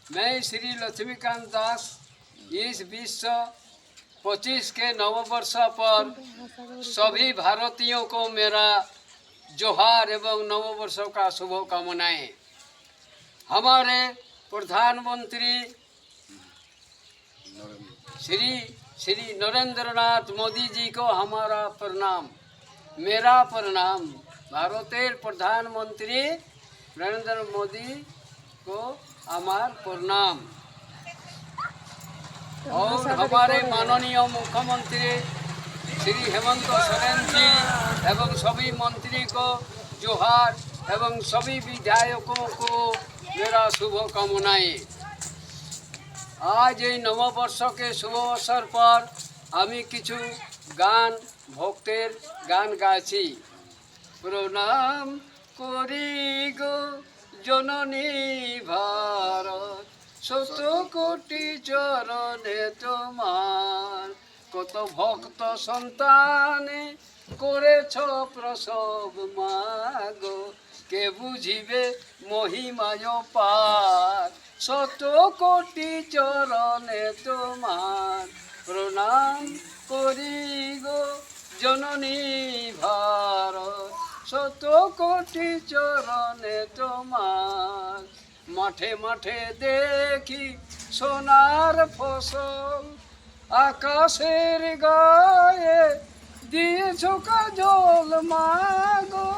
मैं श्री लक्ष्मीकांत दास इस विश्व 25 के नववर्ष पर सभी भारतीयों को मेरा जोहार एवं नववर्षों का शुभकामनाएं। हमारे प्रधानमंत्री श्री नरेंद्र नाथ मोदी जी को हमारा प्रणाम, मेरा प्रणाम। भारतेर प्रधानमंत्री नरेंद्र मोदी को हमार प्रणाम। और हमारे माननीय मुख्यमंत्री श्री हेमंत सोरेन जी एवं सभी मंत्री को जोहार एवं सभी विधायकों को मेरा शुभकामनाएं। आज ये नववर्ष के शुभ अवसर पर हमें किछु गान भक्तेर गान गाची। प्रणाम करी गो जननी भारत, शत कोटि चरणे तुम्हार, कत भक्त सन्ताने करेछ प्रसव मागो, के बुझिबे महिमाय पार, शत कोटि चरणे तुम्हार। प्रणाम करी गो जननी भारत, शत कोटि चरणे तुम्हार। माठे माठे देखी सोनार फसल, आकाशेर गाये दिएছ काजल मागो,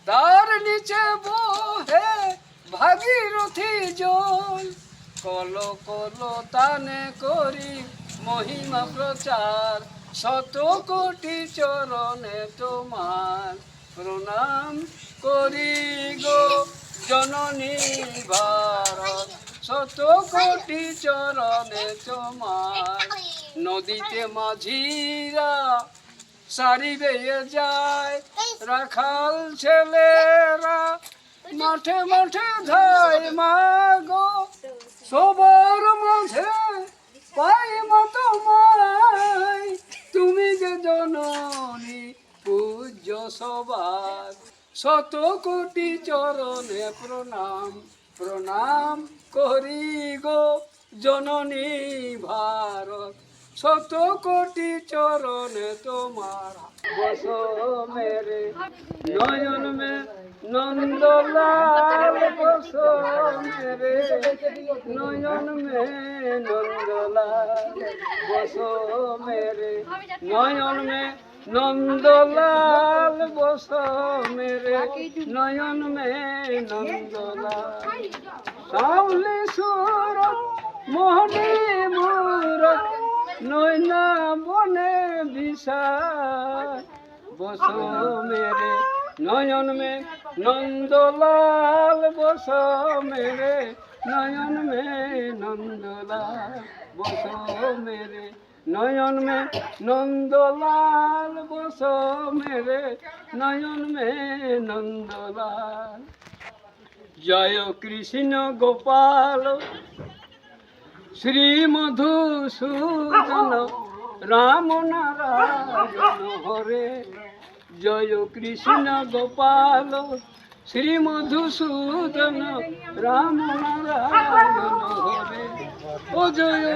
तार नीचे बहे भागीरथी जल, कलो कलो ताने करी महिमा प्रचार, शत कोटि चरणे तुम्हार। प्रणाम करी गो जननी भारत, शत कोटि चरणे तुम्हार। नदीते माझिरा सारी बेয়ে যায়, রাখাল ছেলেরা মাঠে মাঠে ধায় মাগো, সবার মাঝে পাই মতো মাই, তুমি যে জননী পূজ্য সবার, শত কোটি চরণে প্রণাম। প্রণাম করি গো জননী ভারত, শত কোটি চরণে তোমার। বসো মেরে নয়ন মে নন্দলাল, বসো মেরে নয়ন মে নন্দলাল, বসো মেরে নয়ন মে নন্দলাল, বসো মেরে নয়ন মে নন্দলাল। সাউলি সুরত মোহনী মূরত, নয়না বনে বিষাদ, বসো মেরে নয়ন মে নন্দলাল, বসো মেরে নয়ন মে নন্দলাল, বসো মেরে নয়ন মে নন্দলাল, বসো মেরে নয়ন মে নন্দলাল। জয় কৃষ্ণ গোপাল শ্রী মধুসূদন রাম নারায়ণ হরে, জয় কৃষ্ণ গোপাল শ্রী মধুসূদন রাম নারায়ণ হরে, ও জয়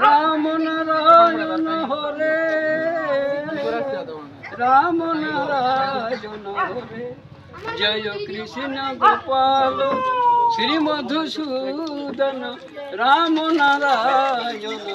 রাম নারায়ণ হরে, রাম নারায়ণ হরে। জয় কৃষ্ণ গোপাল শ্রী মধুসূদন রাম নারায়ণ